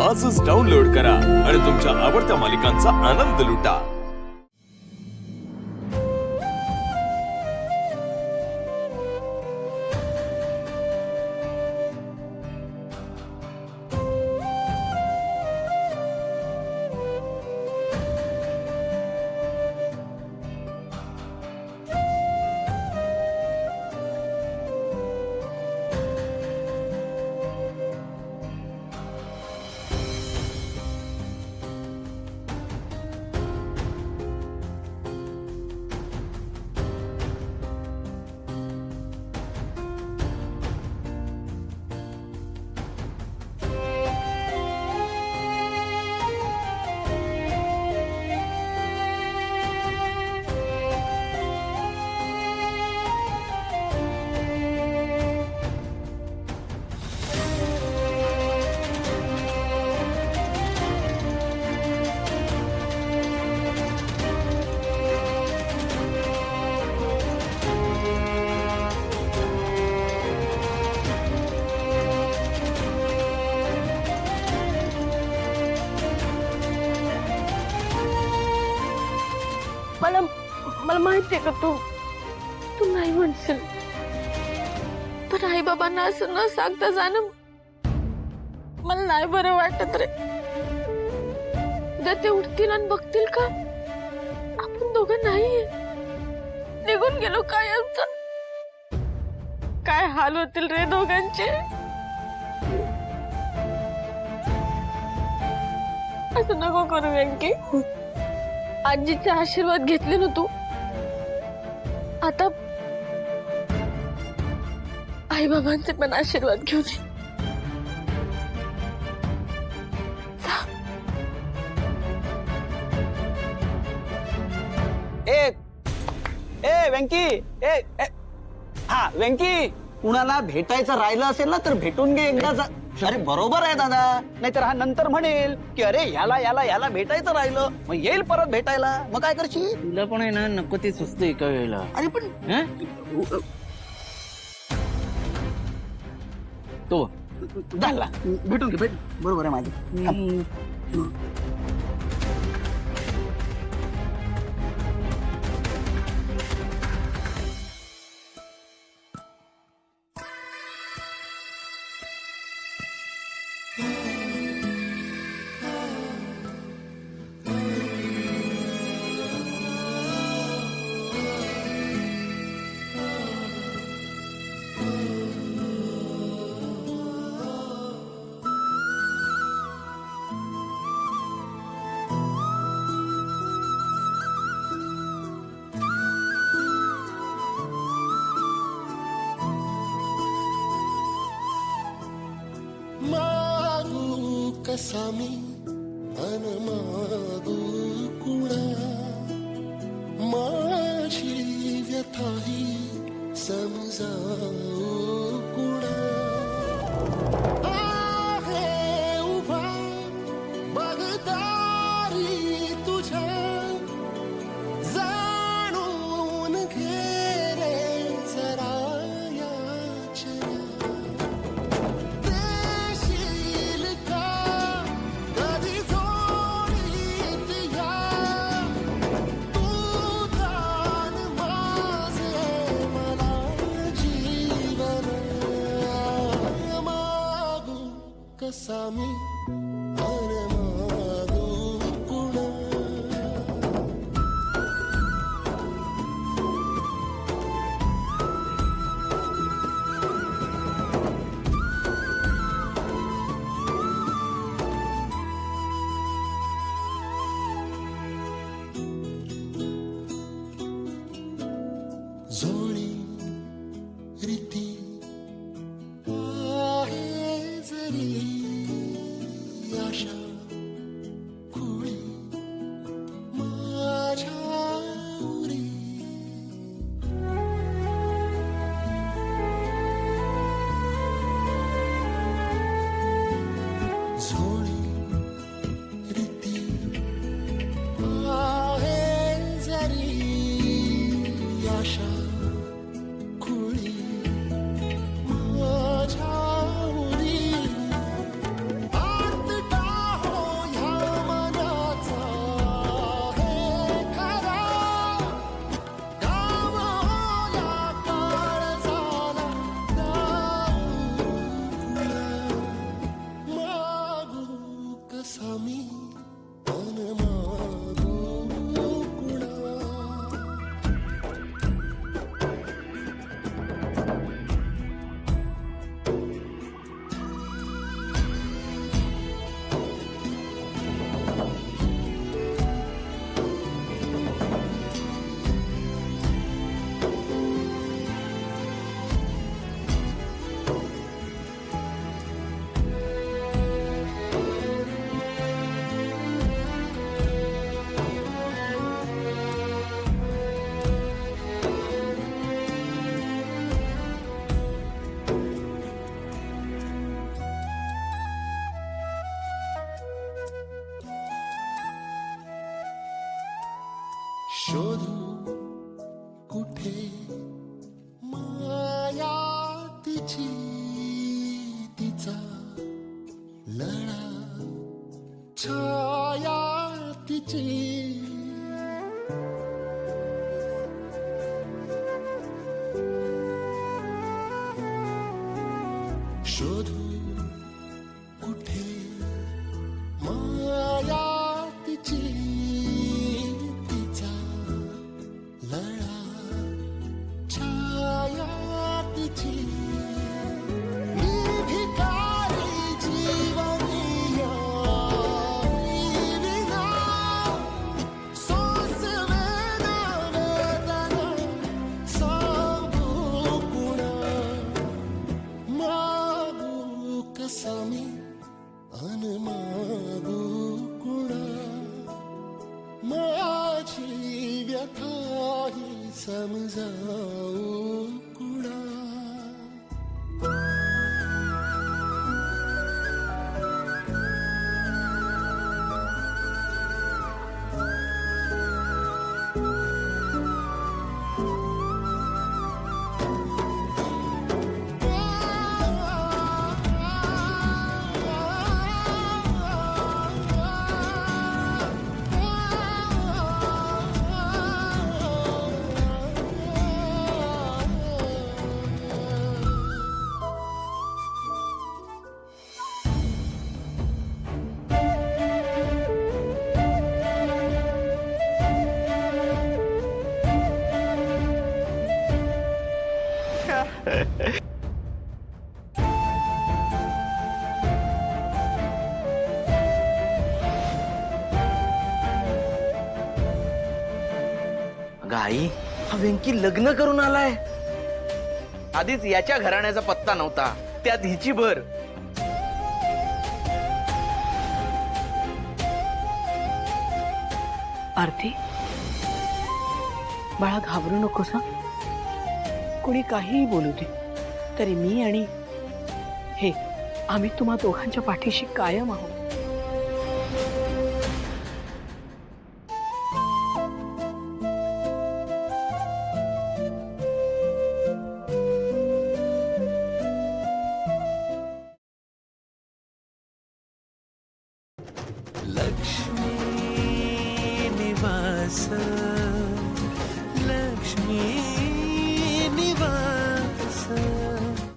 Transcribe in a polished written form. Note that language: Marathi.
आजच डाउनलोड करा आणि तुमच्या आवडत्या मालिकांचा आनंद लुटा। मला माहितीये का तू नाही म्हणशील, पण आई बाबांना असं न सांगता जाणं मला नाही बरं वाटत रे। ते उठतील आणि बघतील का आपण दोघं नाहीये, निघून गेलो काय आमचं, काय हाल होतील रे दोघांचे। असं नको करू वेंकी, आजीचे आशीर्वाद घेतले ना तू, आता आई बाबांचे पण आशीर्वाद घेऊन ए ए वेंकी ए हा वेंकी, कुणाला भेटायचं राहिलं असेल ना तर भेटून घे एकदा। अरे बरोबर आहे दादा, नाहीतर हा नंतर म्हणेल की अरे याला भेटायचं राहिलं, मग येईल परत भेटायला, मग काय करशील? तुला पण आहे ना, नको ते सुचतं एका वेळेला। अरे पण तो झाला भेटून घे, बरोबर आहे माझं। कसामी मन मागू कुणा, माझी व्यथाही समजावू कुणा। आहे उभा बगदारी तुझ्या, जाणून घे रे जरा याचना। कसामी मन मागू कुणा। जोडी रीती आहे जरी आशा खुळी माझ्या उरी। जोडी रीती आहे जरी आशा खुळी माझ्या उरी। आर्त शोधू कुठे माया तिची तिचा लळा छाया तिची शोधू कुठे माया तिची तिचा लळा छाया तिची मी भिकारी जीवनिया विना सोस वेदना वेदना सांगू कुणा मागू कसा मी अन मागू कुणा माझी व्यथा ही समजावू कुणा अगं आई, हा वेंकी लग्न करून आलाय. आधीच याच्या घराण्याचा पत्ता नव्हता, त्यात हिची भर. आरती बाळा घाबरू नकोस हं. कोणी काहीही बोलू दे तरी मी आणि हे आम्ही तुम्हा दोघांच्या पाठीशी कायम आहोत. लक्ष्मी निवास